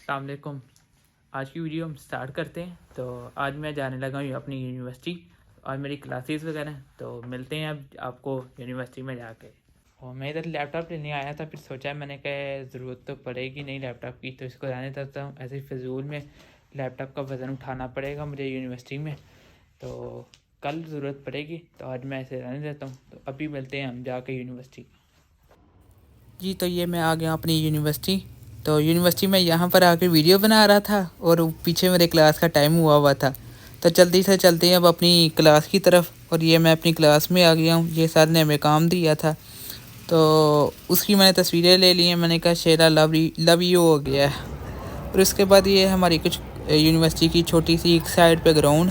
السلام علیکم۔ آج کی ویڈیو ہم سٹارٹ کرتے ہیں۔ تو آج میں جانے لگا ہوں اپنی یونیورسٹی، اور میری کلاسز وغیرہ ہیں، تو ملتے ہیں اب آپ کو یونیورسٹی میں جا کے۔ اور میں ادھر لیپ ٹاپ لینے آیا تھا، پھر سوچا میں نے کہ ضرورت تو پڑے گی نہیں لیپ ٹاپ کی، تو اس کو رہنے دیتا ہوں، ایسے ہی فضول میں لیپ ٹاپ کا وزن اٹھانا پڑے گا مجھے یونیورسٹی میں، تو کل ضرورت پڑے گی، تو آج میں ایسے رہنے دیتا ہوں۔ تو ابھی ملتے ہیں ہم جا کے یونیورسٹی۔ جی تو یہ میں آ گیا اپنی یونیورسٹی۔ تو یونیورسٹی میں یہاں پر آ کے ویڈیو بنا رہا تھا، اور پیچھے میرے کلاس کا ٹائم ہوا تھا، تو جلدی سے چلتے ہیں اب اپنی کلاس کی طرف۔ اور یہ میں اپنی کلاس میں آ گیا ہوں۔ یہ سر نے ہمیں کام دیا تھا، تو اس کی میں نے تصویریں لے لی ہیں۔ میں نے کہا شیرا لو یو ہو گیا ہے۔ اور اس کے بعد یہ ہماری کچھ یونیورسٹی کی چھوٹی سی ایک سائڈ پہ گراؤنڈ،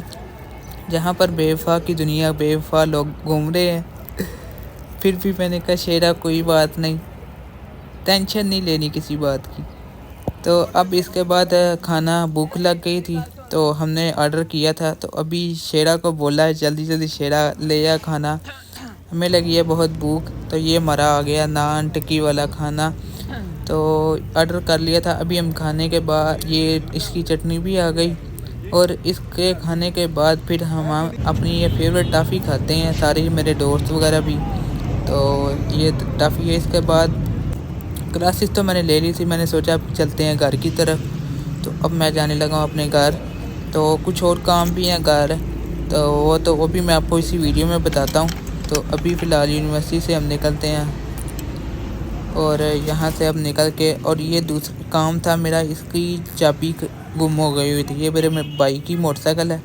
جہاں پر بے وفا کی دنیا، بے وفا لوگ گھوم رہے ہیں۔ پھر بھی میں نے کہا شیرا کوئی بات نہیں، ٹینشن نہیں لینی کسی بات کی۔ تو اب اس کے بعد کھانا بھوک لگ گئی تھی، تو ہم نے آرڈر کیا تھا، تو ابھی شیرا کو بولا ہے جلدی جلدی شیرا لے آ کھانا، ہمیں لگی ہے بہت بھوک۔ تو یہ ہمارا آ گیا نان ٹکی والا کھانا، تو آرڈر کر لیا تھا۔ ابھی ہم کھانے کے بعد یہ اس کی چٹنی بھی آ گئی، اور اس کے کھانے کے بعد پھر ہم اپنی یہ فیوریٹ ٹافی کھاتے ہیں سارے میرے دوست وغیرہ بھی۔ تو یہ ٹافی ہے۔ اس کے بعد کلاسز تو میں نے لے لی تھی، میں نے سوچا اب چلتے ہیں گھر کی طرف۔ تو اب میں جانے لگا ہوں اپنے گھر، تو کچھ اور کام بھی ہیں گھر، تو وہ بھی میں آپ کو اسی ویڈیو میں بتاتا ہوں۔ تو ابھی فی الحال یونیورسٹی سے ہم نکلتے ہیں، اور یہاں سے اب نکل کے، اور یہ دوسرا کام تھا میرا، اس کی چابی گم ہو گئی ہوئی تھی۔ یہ میرے بائک کی موٹر سائیکل ہے،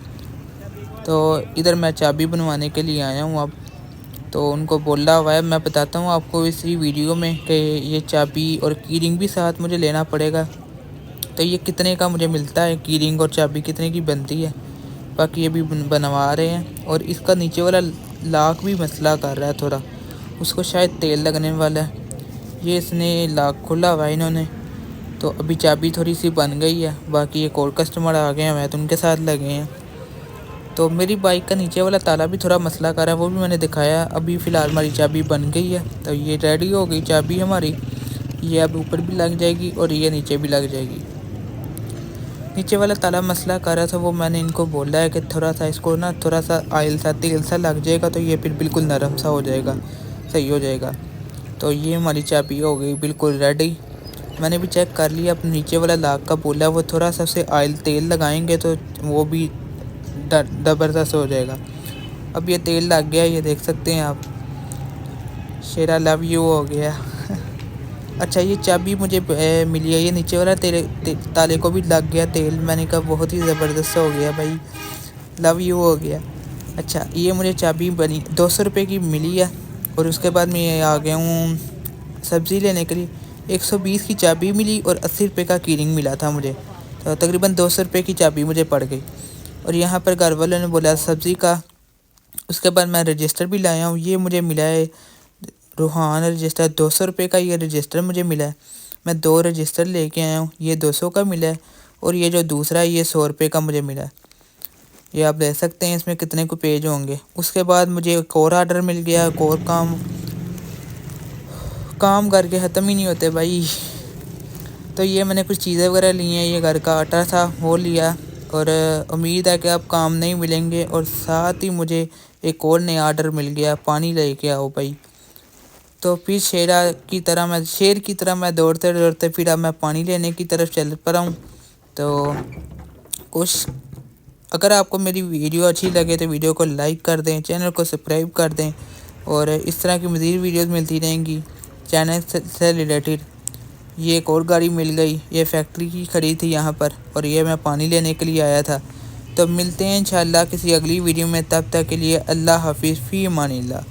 تو ادھر میں چابی بنوانے کے لیے آیا ہوں اب۔ تو ان کو بولا ہوا ہے، میں بتاتا ہوں آپ کو اسی ویڈیو میں کہ یہ چابی اور کی رنگ بھی ساتھ مجھے لینا پڑے گا۔ تو یہ کتنے کا مجھے ملتا ہے، کی رنگ اور چابی کتنے کی بنتی ہے، باقی یہ بھی بنوا رہے ہیں۔ اور اس کا نیچے والا لاک بھی مسئلہ کر رہا ہے تھوڑا، اس کو شاید تیل لگنے والا ہے۔ یہ اس نے لاک کھلا ہوا ہے انہوں نے، تو ابھی چابی تھوڑی سی بن گئی ہے، باقی ایک اور کسٹمر آ گئے ہیں تو ان کے ساتھ لگے ہیں۔ تو میری بائک کا نیچے والا تالا بھی تھوڑا مسئلہ کر رہا ہے، وہ بھی میں نے دکھایا۔ ابھی فی الحال ہماری چابی بن گئی ہے، تو یہ ریڈی ہو گئی چابی ہماری، یہ اب اوپر بھی لگ جائے گی اور یہ نیچے بھی لگ جائے گی۔ نیچے والا تالا مسئلہ کر رہا تھا، وہ میں نے ان کو بولا ہے کہ تھوڑا سا اس کو نا تھوڑا سا آئل سا تیل سا لگ جائے گا، تو یہ پھر بالکل نرم سا ہو جائے گا، صحیح ہو جائے گا۔ تو یہ ہماری چابی ہو گئی بالکل ریڈی۔ میں نے بھی چیک کر لیا، اپنے نیچے والا لاک کا بولا، وہ تھوڑا سا اسے آئل تیل لگائیں گے تو وہ بھی زبردست ہو جائے گا۔ اب یہ تیل لگ گیا، یہ دیکھ سکتے ہیں آپ، شیرا لو یو ہو گیا۔ اچھا یہ چابی مجھے ملی ہے، یہ نیچے والا تالے کو بھی لگ گیا تیل، میں نے کہا بہت ہی زبردست ہو گیا بھائی، لو یو ہو گیا۔ اچھا یہ مجھے چابی بنی 200 روپے کی ملی ہے، اور اس کے بعد میں آ گیا ہوں سبزی لینے کے لیے۔ 120 کی چابی ملی اور 80 روپے کا کی رنگ ملا تھا مجھے، تو تقریباً 200 روپے کی چابی مجھے پڑ گئی۔ اور یہاں پر گھر والوں نے بولا سبزی کا۔ اس کے بعد میں رجسٹر بھی لایا ہوں، یہ مجھے ملا ہے روحان رجسٹر، 200 روپے کا یہ رجسٹر مجھے ملا ہے۔ میں 2 رجسٹر لے کے آیا ہوں، یہ 200 کا ملا ہے، اور یہ جو دوسرا ہے یہ 100 روپے کا مجھے ملا ہے۔ یہ آپ دیکھ سکتے ہیں اس میں کتنے کو پیج ہوں گے۔ اس کے بعد مجھے ایک اور آرڈر مل گیا، ایک اور کام کر کے ختم ہی نہیں ہوتے بھائی۔ تو یہ میں نے کچھ چیزیں وغیرہ لی ہیں، یہ گھر کا آٹا تھا وہ لیا، اور امید ہے کہ اب کام نہیں ملیں گے۔ اور ساتھ ہی مجھے ایک اور نیا آرڈر مل گیا، پانی لے کے آؤ بھائی۔ تو پھر شیر کی طرح میں دوڑتے دوڑتے پھر اب میں پانی لینے کی طرف چل پڑا ہوں۔ تو اگر آپ کو میری ویڈیو اچھی لگے تو ویڈیو کو لائک کر دیں، چینل کو سبسکرائب کر دیں، اور اس طرح کی مزید ویڈیوز ملتی رہیں گی چینل سے ریلیٹڈ۔ یہ ایک اور گاڑی مل گئی، یہ فیکٹری کی کھڑی تھی یہاں پر، اور یہ میں پانی لینے کے لیے آیا تھا۔ تو ملتے ہیں انشاءاللہ کسی اگلی ویڈیو میں، تب تک کے لیے اللہ حافظ، فی امان اللہ۔